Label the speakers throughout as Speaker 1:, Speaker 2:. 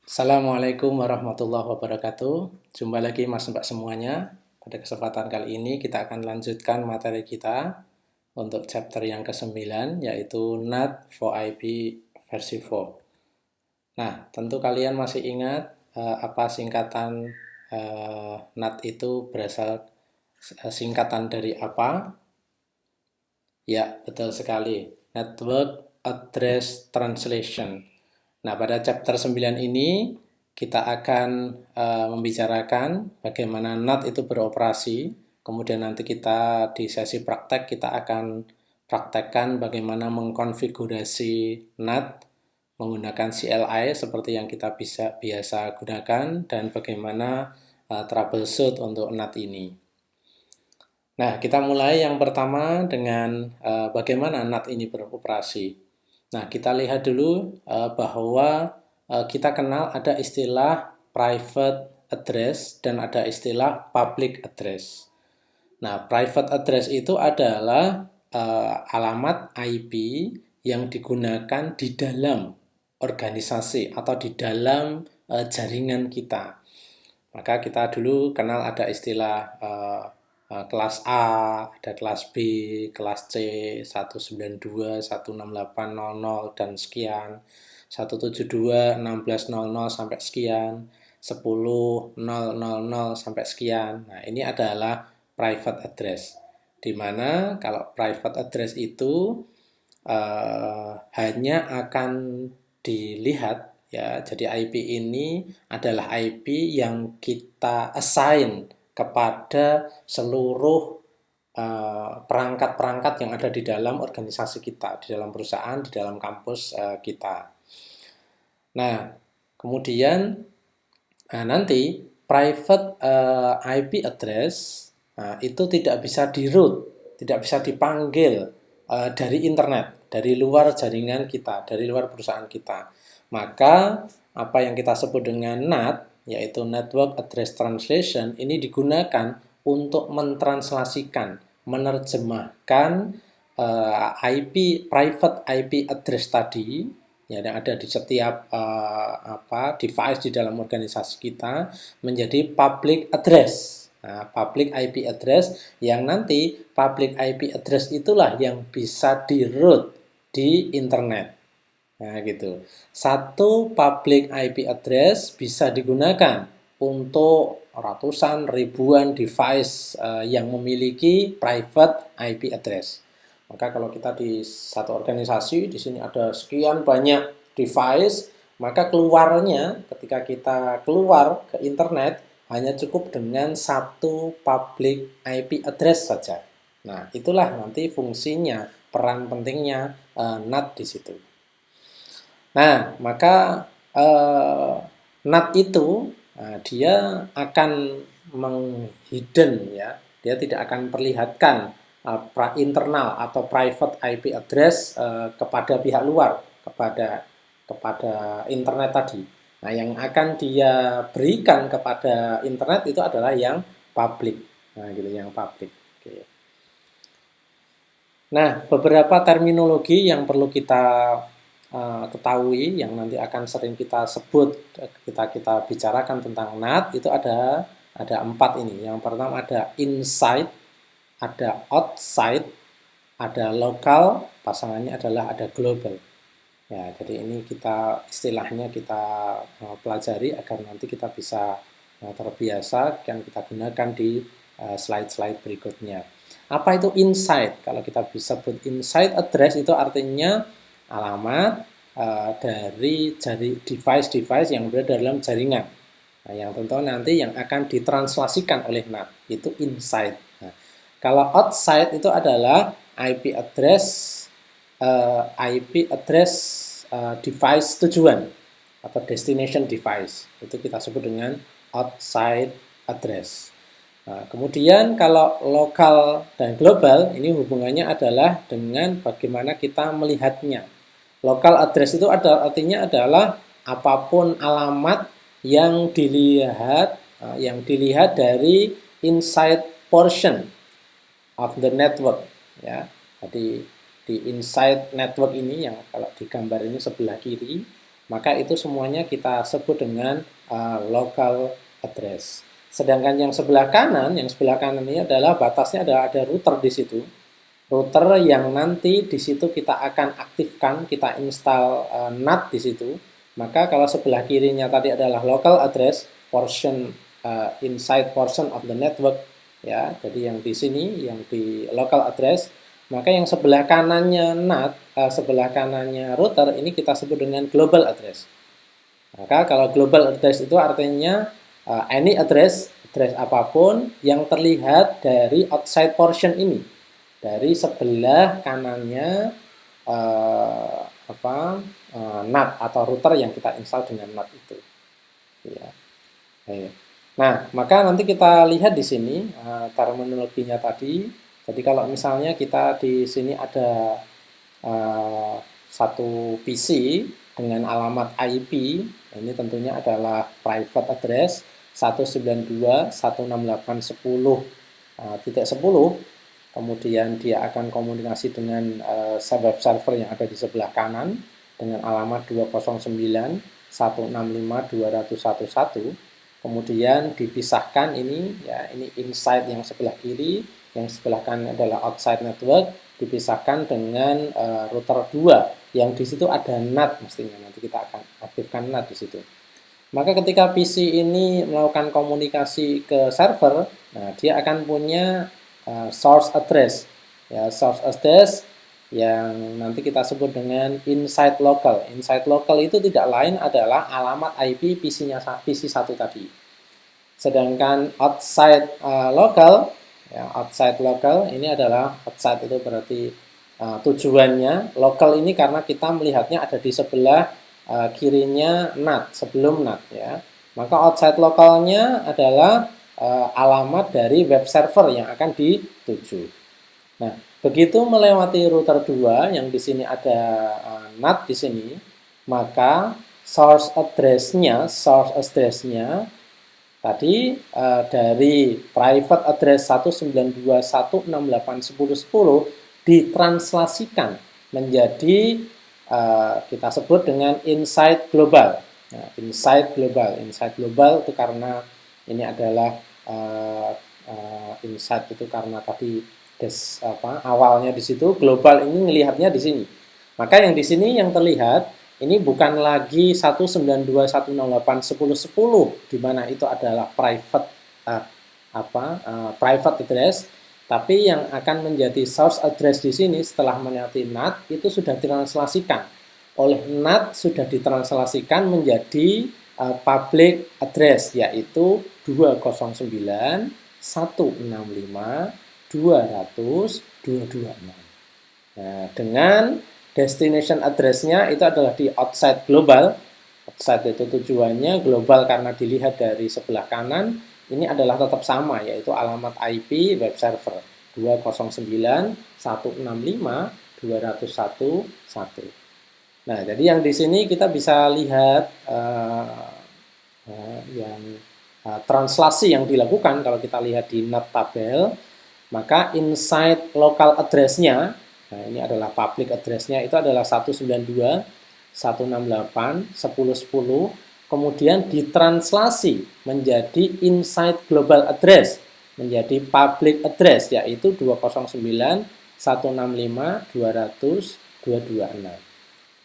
Speaker 1: Assalamualaikum warahmatullahi wabarakatuh. Jumpa lagi Mas Mbak semuanya. Pada kesempatan kali ini kita akan lanjutkan materi kita untuk chapter yang ke-9 yaitu NAT for IP versi 4. Nah, tentu kalian masih ingat apa singkatan NAT itu berasal singkatan dari apa? Ya, betul sekali. Network Address Translation. Nah, pada chapter 9 ini kita akan membicarakan bagaimana NAT itu beroperasi. Kemudian nanti kita di sesi praktek kita akan praktekkan bagaimana mengkonfigurasi NAT menggunakan CLI seperti yang kita biasa gunakan dan bagaimana troubleshoot untuk NAT ini. Nah, kita mulai yang pertama dengan bagaimana NAT ini beroperasi. Nah, kita lihat dulu bahwa kita kenal ada istilah private address dan ada istilah public address. Nah, private address itu adalah alamat IP yang digunakan di dalam organisasi atau di dalam jaringan kita. Maka kita dulu kenal ada istilah kelas A, ada kelas B, kelas C, 192, 16800 dan sekian, 172, 1600 sampai sekian, 10.000 sampai sekian. Nah, ini adalah private address. Di mana kalau private address itu hanya akan dilihat ya, jadi IP ini adalah IP yang kita assign kepada seluruh perangkat-perangkat yang ada di dalam organisasi kita, di dalam perusahaan, di dalam kampus kita. Nah, kemudian nanti private IP address itu tidak bisa di-route, tidak bisa dipanggil dari internet, dari luar jaringan kita, dari luar perusahaan kita. Maka apa yang kita sebut dengan NAT, yaitu Network Address Translation, ini digunakan untuk mentranslasikan, menerjemahkan IP private IP address tadi ya, yang ada di setiap device di dalam organisasi kita menjadi public address. Nah, public IP address yang nanti public IP address itulah yang bisa di-route di internet. Nah, gitu. Satu public IP address bisa digunakan untuk ratusan ribuan device yang memiliki private IP address. Maka kalau kita di satu organisasi, di sini ada sekian banyak device, maka keluarnya ketika kita keluar ke internet hanya cukup dengan satu public IP address saja. Nah, itulah nanti fungsinya, peran pentingnya NAT di situ. Nah, maka NAT itu dia akan menghidden ya, dia tidak akan perlihatkan internal atau private IP address kepada pihak luar, kepada internet tadi. Nah, yang akan dia berikan kepada internet itu adalah yang public. Nah, gitu, yang public. Oke. Nah, beberapa terminologi yang perlu kita ketahui, yang nanti akan sering kita sebut, kita bicarakan tentang NAT, itu ada 4 ini. Yang pertama ada inside, ada outside, ada local, pasangannya adalah ada global. Ya, jadi ini istilahnya kita pelajari agar nanti kita bisa terbiasa dan kita gunakan di slide-slide berikutnya. Apa itu inside? Kalau kita bisa sebut inside address itu artinya alamat dari device-device yang berada dalam jaringan. Nah, yang tentu nanti yang akan ditranslasikan oleh NAT itu inside. Nah, kalau outside itu adalah IP address device tujuan atau destination device. Itu kita sebut dengan outside address. Nah, kemudian kalau lokal dan global, ini hubungannya adalah dengan bagaimana kita melihatnya. Local address itu artinya adalah apapun alamat yang dilihat dari inside portion of the network. Ya, jadi di inside network ini yang kalau di gambar ini sebelah kiri, maka itu semuanya kita sebut dengan local address. Sedangkan yang sebelah kanan ini adalah batasnya ada router di situ. Router yang nanti di situ kita akan aktifkan, kita install NAT di situ. Maka kalau sebelah kirinya tadi adalah local address portion, inside portion of the network, ya. Jadi yang di sini yang di local address, maka yang sebelah kanannya NAT, sebelah kanannya router ini kita sebut dengan global address. Maka kalau global address itu artinya any address apapun yang terlihat dari outside portion ini, dari sebelah kanannya NAT atau router yang kita install dengan NAT itu. Ya. Nah, maka nanti kita lihat di sini terminologinya tadi. Jadi kalau misalnya kita di sini ada satu PC dengan alamat IP, ini tentunya adalah private address 192.168.10.10. Kemudian dia akan komunikasi dengan web server yang ada di sebelah kanan dengan alamat 209.165.200.1. Kemudian dipisahkan ini, ya, ini inside yang sebelah kiri, yang sebelah kanan adalah outside network, dipisahkan dengan router 2 yang di situ ada NAT mestinya, nanti kita akan aktifkan NAT di situ. Maka ketika PC ini melakukan komunikasi ke server, nah dia akan punya source address, ya, source address yang nanti kita sebut dengan inside local. Inside local itu tidak lain adalah alamat IP PC1 tadi. Sedangkan outside local, ya, outside local ini adalah outside itu berarti tujuannya. Local ini karena kita melihatnya ada di sebelah kirinya NAT, sebelum NAT, ya. Maka outside localnya adalah alamat dari web server yang akan dituju. Nah, begitu melewati router 2 yang di sini ada NAT di sini, maka source address-nya tadi dari private address 192.168.10.10 ditranslasikan menjadi kita sebut dengan inside global. Nah, inside global itu karena ini adalah inside itu karena tadi awalnya di situ, global ini melihatnya di sini. Maka yang di sini yang terlihat ini bukan lagi 192.168.10.10 di mana itu adalah private private address, tapi yang akan menjadi source address di sini setelah melewati NAT itu sudah ditranslasikan. Oleh NAT sudah ditranslasikan menjadi public address, yaitu 209.165.200.226. Nah, dengan destination address-nya itu adalah di outside global. Outside itu tujuannya global karena dilihat dari sebelah kanan. Ini adalah tetap sama, yaitu alamat IP web server 209.165.201.1. Nah, jadi yang di sini kita bisa lihat translasi yang dilakukan. Kalau kita lihat di NAT tabel, maka inside local address-nya, nah ini adalah public address-nya, itu adalah 192.168.10.10, kemudian ditranslasi menjadi inside global address, menjadi public address, yaitu 209.165.200.226.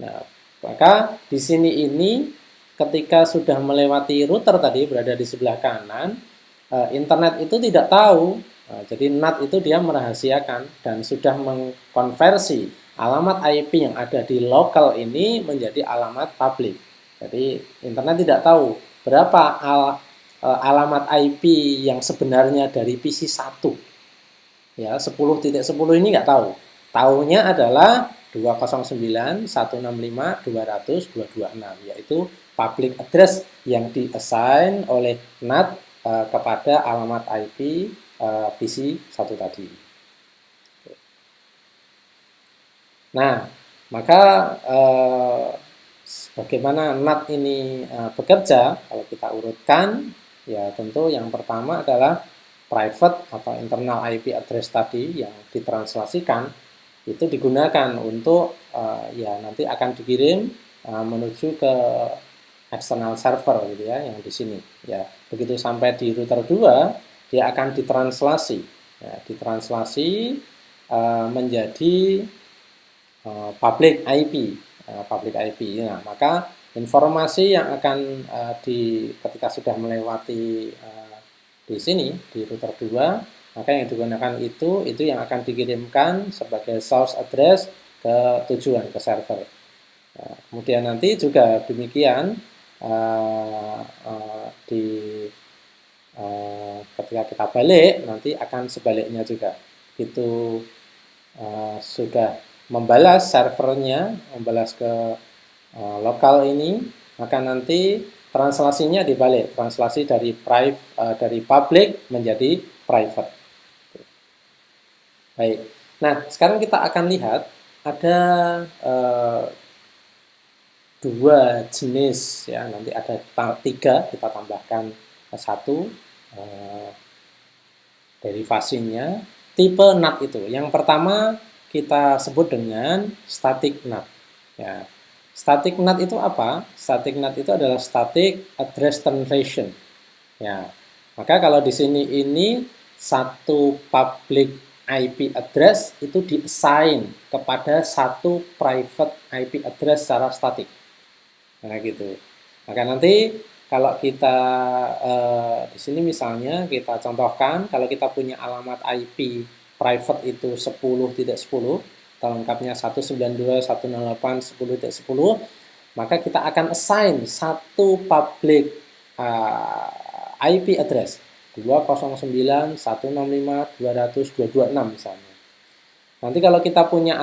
Speaker 1: Nah, maka di sini ini ketika sudah melewati router tadi berada di sebelah kanan, internet itu tidak tahu. Nah, jadi NAT itu dia merahasiakan dan sudah mengkonversi alamat IP yang ada di local ini menjadi alamat public. Jadi internet tidak tahu berapa alamat IP yang sebenarnya dari PC1. Ya, 10.10 ini nggak tahu. Tahunya adalah 209.165.200.226, yaitu public address yang di-assign oleh NAT kepada alamat IP PC1 tadi. Nah, maka bagaimana NAT ini bekerja, kalau kita urutkan, ya tentu yang pertama adalah private atau internal IP address tadi yang ditranslasikan, itu digunakan untuk ya nanti akan dikirim menuju ke external server gitu ya, yang di sini ya. Begitu sampai di router 2, dia akan ditranslasi ya, menjadi public IP, public IP. Nah, maka informasi yang akan ketika sudah melewati di sini di router 2, maka yang digunakan itu yang akan dikirimkan sebagai source address ke tujuan, ke server. Nah, kemudian nanti juga demikian ketika kita balik nanti akan sebaliknya juga. Itu sudah membalas servernya, membalas ke lokal ini, maka nanti translasinya dibalik, translasi dari public menjadi private. Baik. Nah, sekarang kita akan lihat ada dua jenis ya, nanti ada tiga, kita tambahkan satu derivasinya. Tipe NAT itu, yang pertama kita sebut dengan static NAT ya. Static NAT itu apa? Static NAT itu adalah static address translation ya. Maka kalau di sini ini satu public IP address itu di-assign kepada satu private IP address secara statik. Nah, gitu. Maka nanti kalau kita di sini misalnya kita contohkan, kalau kita punya alamat IP private itu 10.10, atau lengkapnya 192.168.10.10, maka kita akan assign satu public IP address 209.165.200.226 misalnya. Nanti kalau kita punya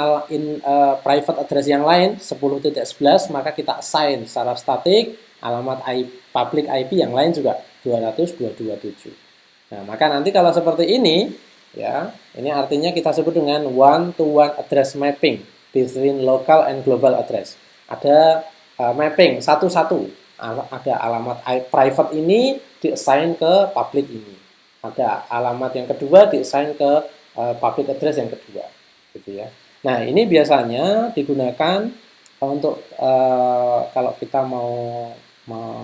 Speaker 1: private address yang lain 10.11, maka kita assign secara statik alamat public IP yang lain juga 200.227. Nah, maka nanti kalau seperti ini ya, ini artinya kita sebut dengan one-to-one address mapping between local and global address. Ada mapping satu-satu. Ada alamat private ini di-assign ke public ini. Ada alamat yang kedua di-assign ke public address yang kedua. Gitu ya. Nah, ini biasanya digunakan untuk kalau kita mau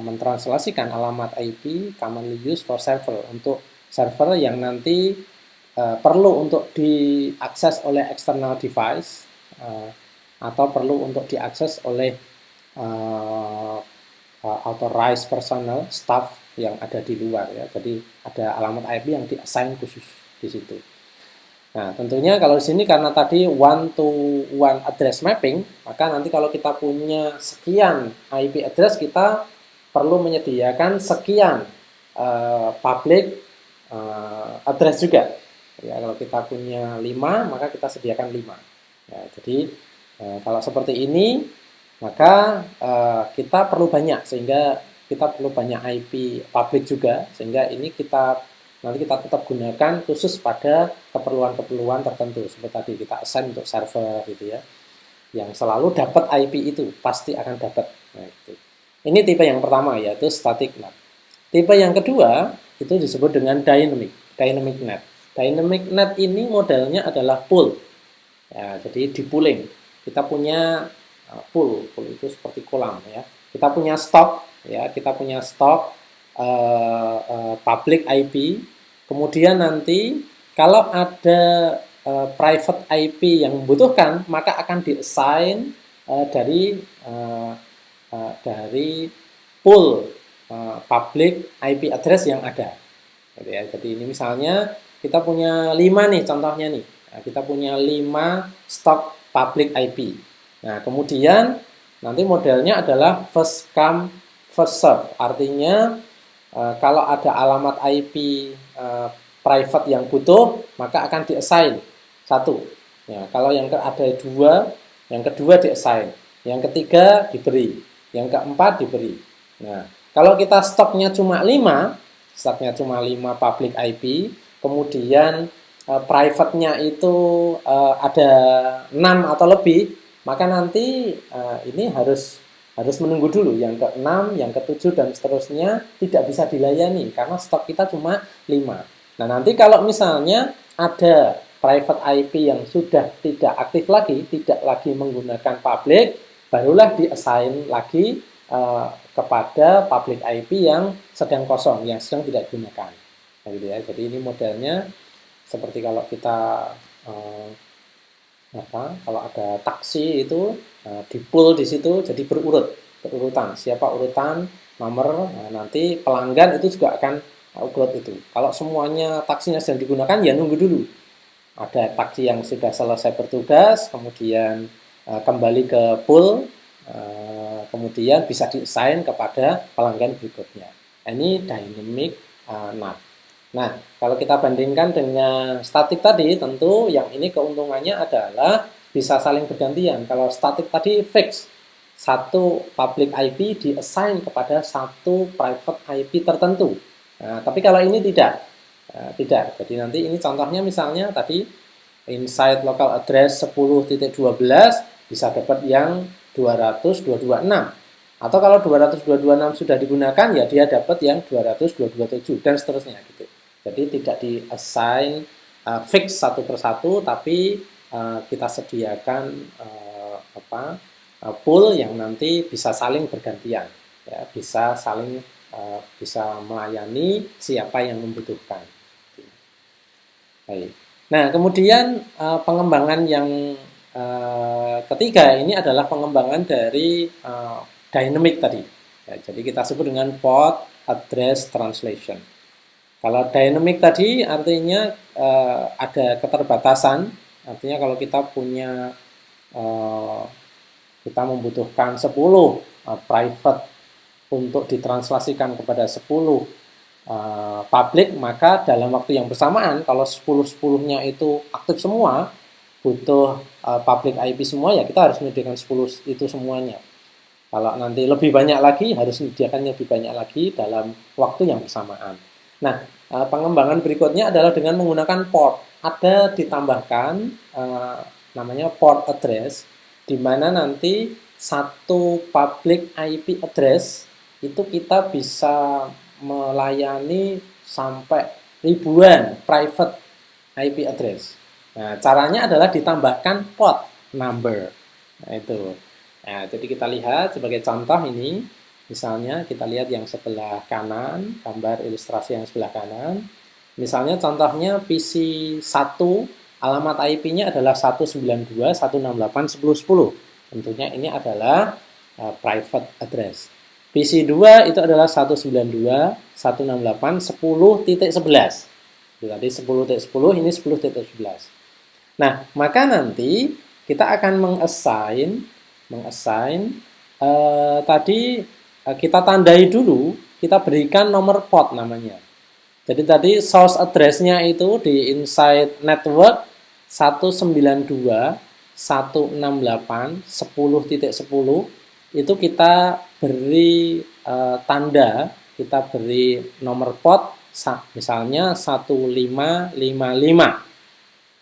Speaker 1: mentranslasikan alamat IP commonly used for server, untuk server yang nanti perlu untuk diakses oleh external device atau perlu untuk diakses oleh authorized personnel, staff yang ada di luar ya. Jadi ada alamat IP yang di-assign khusus di situ. Nah, tentunya kalau di sini karena tadi one-to-one address mapping, maka nanti kalau kita punya sekian IP address, kita perlu menyediakan sekian public address juga. Ya, kalau kita punya 5, maka kita sediakan 5. Ya, jadi kalau seperti ini, maka kita perlu banyak, sehingga kita perlu banyak IP public juga, sehingga ini nanti kita tetap gunakan khusus pada keperluan-keperluan tertentu. Seperti tadi kita assign untuk server gitu ya. Yang selalu dapat IP itu, pasti akan dapat. Nah, itu. Ini tipe yang pertama, yaitu static NAT. Tipe yang kedua, itu disebut dengan dynamic NAT. Dynamic NAT ini modelnya adalah pool. Ya, jadi di pooling. Kita punya pool itu seperti kolam ya. Kita punya stok ya, public IP. Kemudian nanti kalau ada private IP yang membutuhkan, maka akan di-assign dari pool public IP address yang ada. Jadi ini misalnya kita punya 5 nih contohnya nih. Nah, kita punya 5 stok public IP. Nah, kemudian nanti modelnya adalah first come first serve. Artinya kalau ada alamat IP private yang butuh, maka akan di-assign satu. Ya, kalau yang ada 2, yang kedua di-assign, yang ketiga diberi, yang keempat diberi. Nah, kalau kita stoknya cuma 5 public IP, kemudian private-nya itu ada 6 atau lebih, maka nanti ini harus menunggu dulu yang ke-6, yang ke-7 dan seterusnya tidak bisa dilayani karena stok kita cuma 5. Nah, nanti kalau misalnya ada private IP yang sudah tidak aktif lagi, tidak lagi menggunakan public, barulah di-assign lagi kepada public IP yang sedang kosong, yang sedang tidak digunakan. Nah, gitu ya. Jadi ini modelnya seperti kalau kita kalau ada taksi itu di pool di situ jadi berurutan. Siapa urutan nomor, nanti pelanggan itu juga akan urut itu. Kalau semuanya taksinya sedang digunakan, ya nunggu dulu. Ada taksi yang sudah selesai bertugas, kemudian kembali ke pool, kemudian bisa di-assign kepada pelanggan berikutnya. Ini dynamic NAT. Nah, kalau kita bandingkan dengan statik tadi, tentu yang ini keuntungannya adalah bisa saling bergantian. Kalau statik tadi fix, satu public IP di-assign kepada satu private IP tertentu. Nah, tapi kalau ini tidak. Tidak. Jadi nanti ini contohnya misalnya tadi inside local address 10.12 bisa dapat yang 200.226. Atau kalau 200.226 sudah digunakan, ya dia dapat yang 200.227 dan seterusnya gitu. Jadi tidak di-assign fix satu persatu, tapi kita sediakan pool yang nanti bisa saling bergantian, ya, bisa saling bisa melayani siapa yang membutuhkan. Baik. Nah, kemudian pengembangan yang ketiga ini adalah pengembangan dari dynamic tadi. Ya, jadi kita sebut dengan port address translation. Kalau dynamic tadi artinya ada keterbatasan, artinya kalau kita punya kita membutuhkan 10 private untuk ditranslasikan kepada 10 public, maka dalam waktu yang bersamaan kalau 10-10-nya itu aktif semua, butuh public IP semua, ya kita harus menyediakan 10 itu semuanya. Kalau nanti lebih banyak lagi, harus menyediakan lebih banyak lagi dalam waktu yang bersamaan. Nah, pengembangan berikutnya adalah dengan menggunakan port. Ada ditambahkan namanya port address, di mana nanti satu public IP address itu kita bisa melayani sampai ribuan private IP address. Nah, caranya adalah ditambahkan port number. Nah, itu. Nah, jadi kita lihat sebagai contoh ini, misalnya kita lihat yang sebelah kanan, gambar ilustrasi yang sebelah kanan. Misalnya contohnya PC 1, alamat IP-nya adalah 192.168.10.10. Tentunya ini adalah private address. PC 2 itu adalah 192.168.10.11. Tadi 10.10, ini 10.11. Nah, maka nanti kita akan mengassign tadi kita tandai dulu, kita berikan nomor port namanya. Jadi tadi source address-nya itu di inside network 192.168.10.10 itu kita beri tanda, kita beri nomor port misalnya 1555.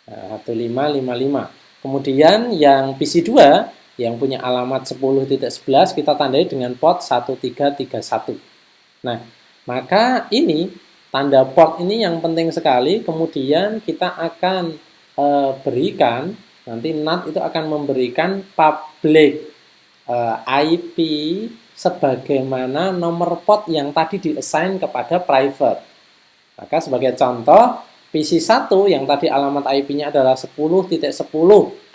Speaker 1: Nah, 1555. Kemudian yang PC 2 yang punya alamat 10.11 kita tandai dengan port 1331. Nah, maka ini tanda port ini yang penting sekali. Kemudian kita akan berikan, nanti NAT itu akan memberikan public IP sebagaimana nomor port yang tadi di-assign kepada private. Maka sebagai contoh, PC 1 yang tadi alamat IP-nya adalah 10.10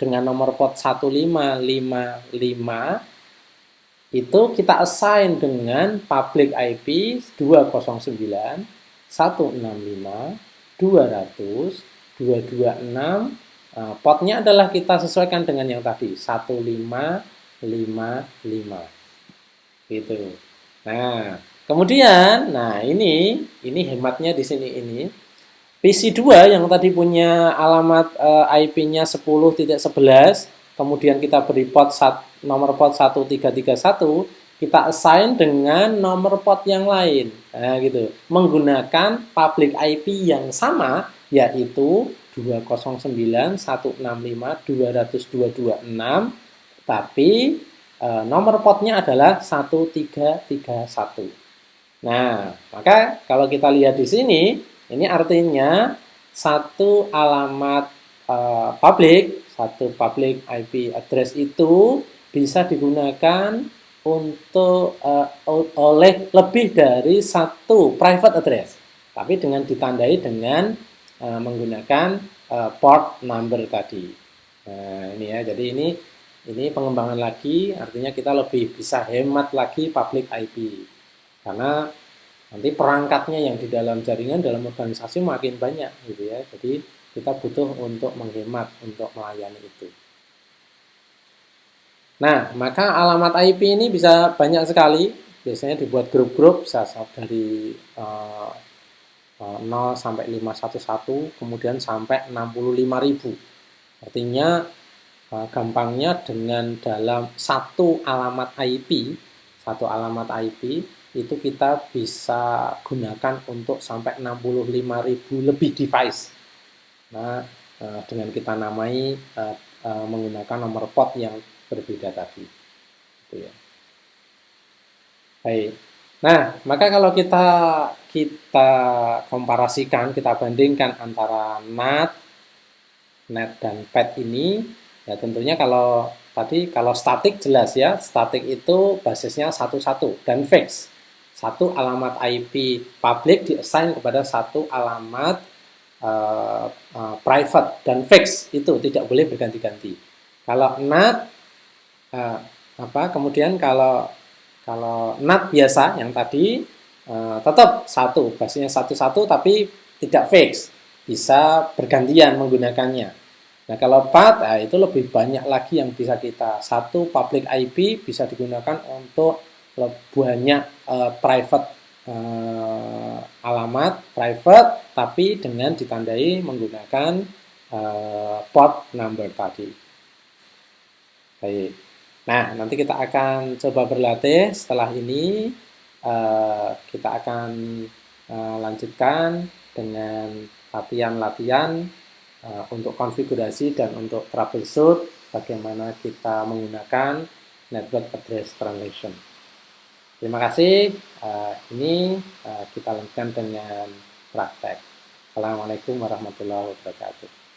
Speaker 1: dengan nomor port 1555, itu kita assign dengan public IP 209.165.200.226. Portnya adalah kita sesuaikan dengan yang tadi 1555 gitu. Nah, kemudian ini hematnya di sini ini. PC 2 yang tadi punya alamat IP-nya 10.11, kemudian kita beri nomor port 1331, kita assign dengan nomor port yang lain. Nah, gitu. Menggunakan public IP yang sama, yaitu 209.165.200.226, tapi nomor portnya adalah 1331. Nah, maka kalau kita lihat di sini, ini artinya satu public IP address itu bisa digunakan untuk oleh lebih dari satu private address, tapi dengan ditandai dengan menggunakan port number tadi. Nah, ini ya, jadi ini pengembangan lagi, artinya kita lebih bisa hemat lagi public IP, karena nanti perangkatnya yang di dalam jaringan dalam organisasi makin banyak gitu ya, jadi kita butuh untuk menghemat untuk melayani itu. Nah, maka alamat IP ini bisa banyak sekali, biasanya dibuat grup-grup dari 0 sampai 511, kemudian sampai 65.000. Artinya gampangnya dengan dalam satu alamat IP itu kita bisa gunakan untuk sampai 65.000 lebih device. Nah, dengan kita namai menggunakan nomor port yang berbeda tadi. Gitu ya. Baik. Nah, maka kalau kita komparasikan, kita bandingkan antara NAT, NAT dan PET ini, ya tentunya kalau statik jelas ya, statik itu basisnya satu-satu dan fix. Satu alamat IP public di-assign kepada satu alamat private dan fix, itu tidak boleh berganti-ganti. Kalau NAT kemudian kalau NAT biasa yang tadi tetap satu, basisnya satu-satu tapi tidak fix, bisa bergantian menggunakannya. Nah, kalau PAT itu lebih banyak lagi yang bisa kita. Satu public IP bisa digunakan untuk banyak private alamat private, tapi dengan ditandai menggunakan port number tadi. Baik. Nah, nanti kita akan coba berlatih. Setelah ini kita akan lanjutkan dengan latihan-latihan untuk konfigurasi dan untuk troubleshoot bagaimana kita menggunakan network address translation. Terima kasih. Ini kita lanjutkan dengan praktek. Assalamualaikum warahmatullahi wabarakatuh.